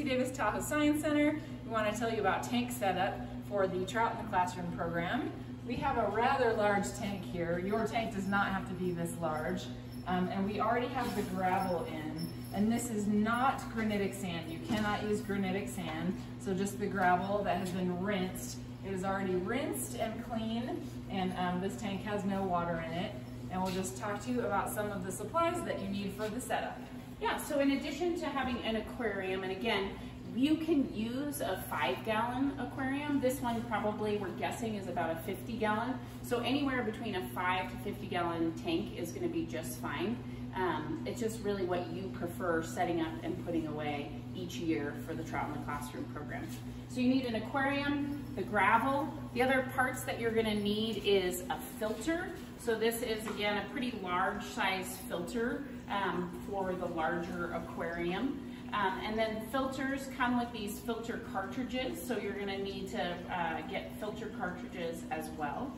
Davis Tahoe Science Center. We want to tell you about tank setup for the Trout in the Classroom program. We have a rather large tank here. Your tank does not have to be this large. And we already have the gravel in. And this is not granitic sand. You cannot use granitic sand. So just the gravel that has been rinsed. It is already rinsed and clean, and this tank has no water in it. And we'll just talk to you about some of the supplies that you need for the setup. Yeah, so in addition to having an aquarium, and again, you can use a 5-gallon aquarium. This one probably, we're guessing, is about a 50-gallon. So anywhere between a 5 to 50-gallon tank is gonna be just fine. It's just really what you prefer setting up and putting away each year for the Trout in the Classroom program. So you need an aquarium, the gravel. The other parts that you're gonna need is a filter. So this is, again, a pretty large size filter for the larger aquarium. And then filters come with these filter cartridges, so you're gonna need to get filter cartridges as well.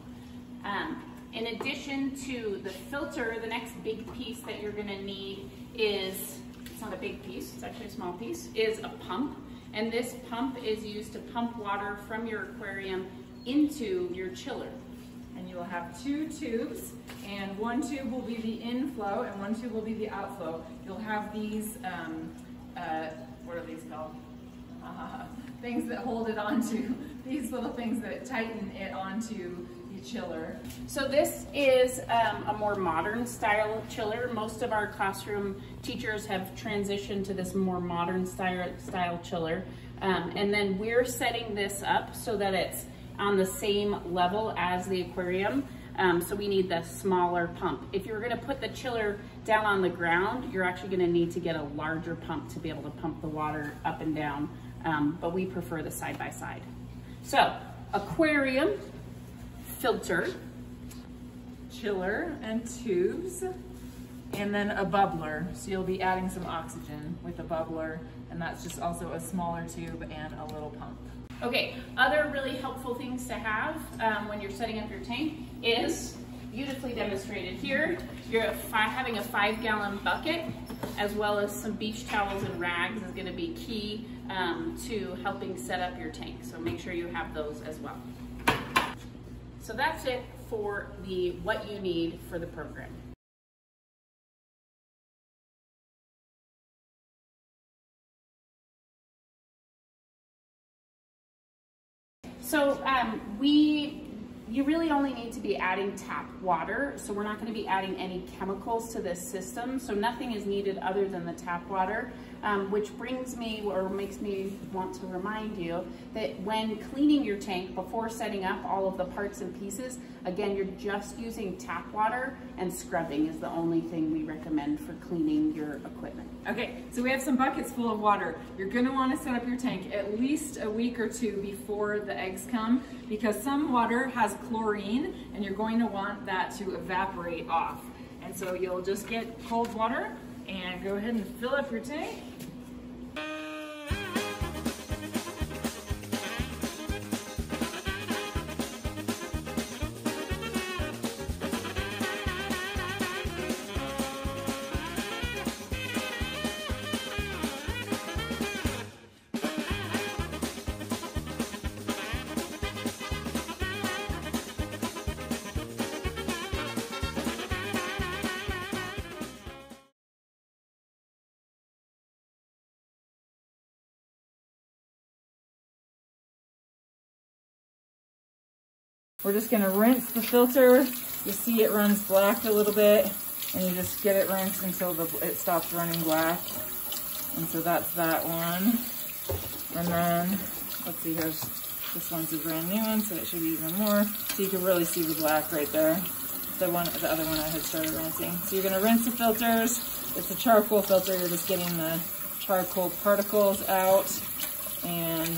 In addition to the filter, the next big piece that you're gonna need is, it's not a big piece, it's actually a small piece, is a pump. And this pump is used to pump water from your aquarium into your chiller. And you will have 2 tubes, and one tube will be the inflow and one tube will be the outflow. You'll have these, what are these called? Things that hold it onto, these little things that tighten it onto the chiller. So this is a more modern style chiller. Most of our classroom teachers have transitioned to this more modern style chiller. And then we're setting this up so that it's on the same level as the aquarium. So we need the smaller pump. If you're gonna put the chiller down on the ground, you're actually gonna need to get a larger pump to be able to pump the water up and down. But we prefer the side by side. So aquarium, filter, chiller and tubes, and then a bubbler. So you'll be adding some oxygen with a bubbler, and that's just also a smaller tube and a little pump. Okay, other really helpful things to have when you're setting up your tank is beautifully demonstrated here. You're having a 5-gallon bucket, as well as some beach towels and rags is gonna be key to helping set up your tank. So make sure you have those as well. So that's it for what you need for the program. So you really only need to be adding tap water. So we're not going to be adding any chemicals to this system. So nothing is needed other than the tap water, which brings me, or makes me want to remind you that when cleaning your tank before setting up all of the parts and pieces, again, you're just using tap water, and scrubbing is the only thing we recommend for cleaning your equipment. Okay, so we have some buckets full of water. You're gonna wanna set up your tank at least a week or 2 before the eggs come, because some water has chlorine and you're going to want that to evaporate off. And so you'll just get cold water and go ahead and fill up your tank. We're just gonna rinse the filter. You see it runs black a little bit, and you just get it rinsed until it stops running black. And so that's that one. And then, let's see, this one's a brand new one, so it should be even more. So you can really see the black right there. The other one I had started rinsing. So you're gonna rinse the filters. It's a charcoal filter. You're just getting the charcoal particles out. And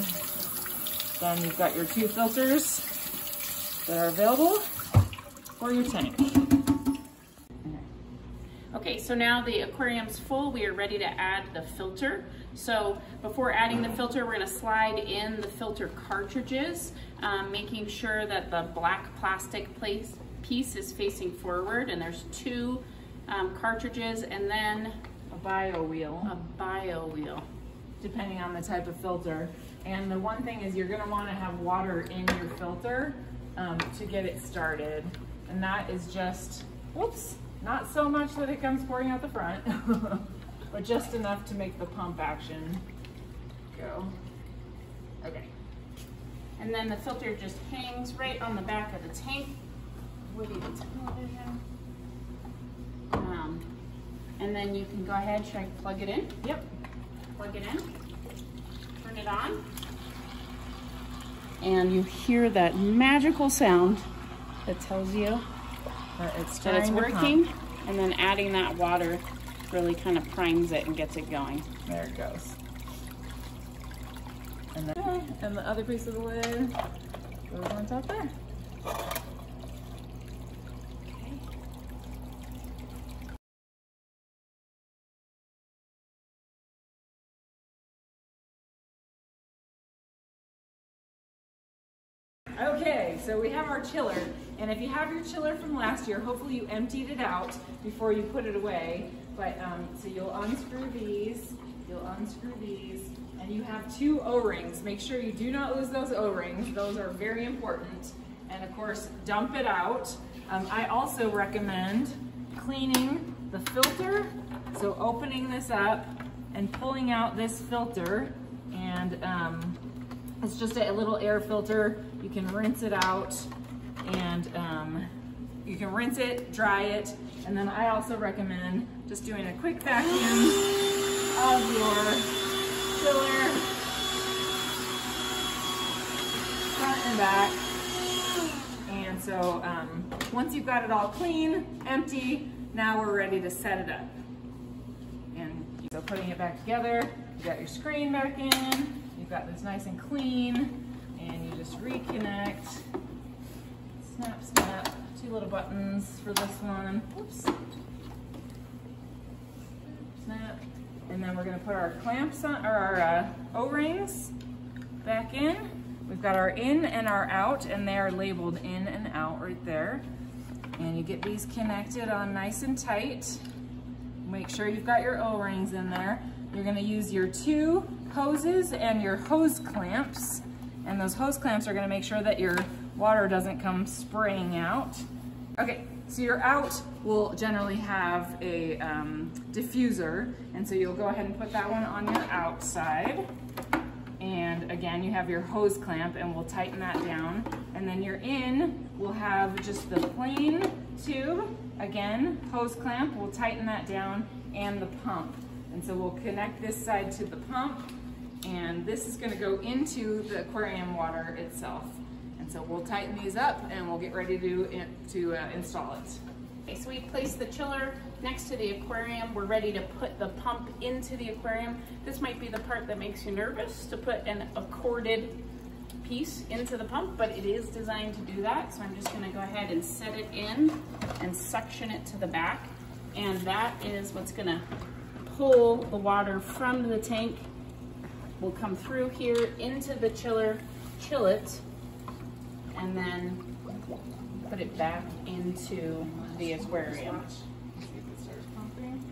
then you've got your 2 filters that are available for your tank. Okay, so now the aquarium's full. We are ready to add the filter. So before adding the filter, we're gonna slide in the filter cartridges, making sure that the black plastic piece is facing forward, and there's 2 cartridges, and then a bio wheel. A bio wheel. depending on the type of filter. And the one thing is you're gonna wanna have water in your filter to get it started. And that is just, whoops, not so much that it comes pouring out the front, but just enough to make the pump action go. Okay. And then the filter just hangs right on the back of the tank. Woody the television. And then you can go ahead, should I plug it in? Yep. Plug it in, turn it on. And you hear that magical sound that tells you that it's working. And then adding that water really kind of primes it and gets it going. There it goes. And the other piece of the lid goes on top there. Okay, so we have our chiller, and if you have your chiller from last year, hopefully you emptied it out before you put it away. But so you'll unscrew these, and you have 2 O-rings. Make sure you do not lose those O-rings. Those are very important. And of course, dump it out. I also recommend cleaning the filter. So opening this up and pulling out this filter, and it's just a little air filter. You can rinse it out, and you can rinse it, dry it, and then I also recommend just doing a quick vacuum of your chiller, front and back. And so once you've got it all clean, empty, now we're ready to set it up. And so putting it back together, you got your screen back in, you've got this nice and clean, and you just reconnect, snap, snap, 2 little buttons for this one, oops, snap, and then we're gonna put our clamps on, or our O-rings back in. We've got our in and our out, and they are labeled in and out right there. And you get these connected on nice and tight. Make sure you've got your O-rings in there. You're gonna use your 2 hoses and your hose clamps. And those hose clamps are gonna make sure that your water doesn't come spraying out. Okay, so your out will generally have a diffuser, and so you'll go ahead and put that one on your outside. And again, you have your hose clamp, and we'll tighten that down. And then your in will have just the plain tube. Again, hose clamp, we'll tighten that down, and the pump. And so we'll connect this side to the pump, and this is gonna go into the aquarium water itself. And so we'll tighten these up, and we'll get ready to install it. Okay, so we placed the chiller next to the aquarium. We're ready to put the pump into the aquarium. This might be the part that makes you nervous, to put a corded piece into the pump, but it is designed to do that. So I'm just gonna go ahead and set it in and suction it to the back. And that is what's gonna pull the water from the tank. Will come through here into the chiller, chill it, and then put it back into the aquarium. See if it starts pumping.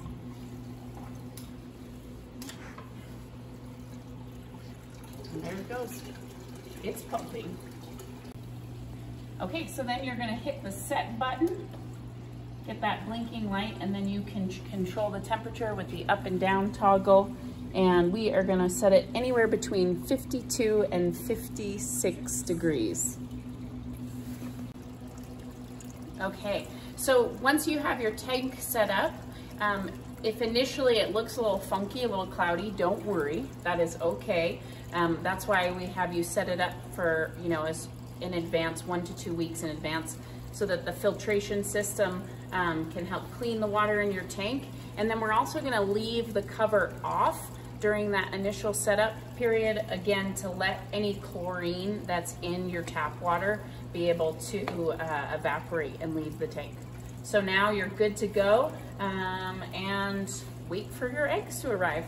And there it goes. It's pumping. Okay, so then you're gonna hit the set button, get that blinking light, and then you can control the temperature with the up and down toggle. And we are gonna set it anywhere between 52 and 56 degrees. Okay, so once you have your tank set up, if initially it looks a little funky, a little cloudy, don't worry, that is okay. That's why we have you set it up for, as in advance, 1 to 2 weeks in advance, so that the filtration system can help clean the water in your tank. And then we're also gonna leave the cover off during that initial setup period, again, to let any chlorine that's in your tap water be able to evaporate and leave the tank. So now you're good to go, and wait for your eggs to arrive.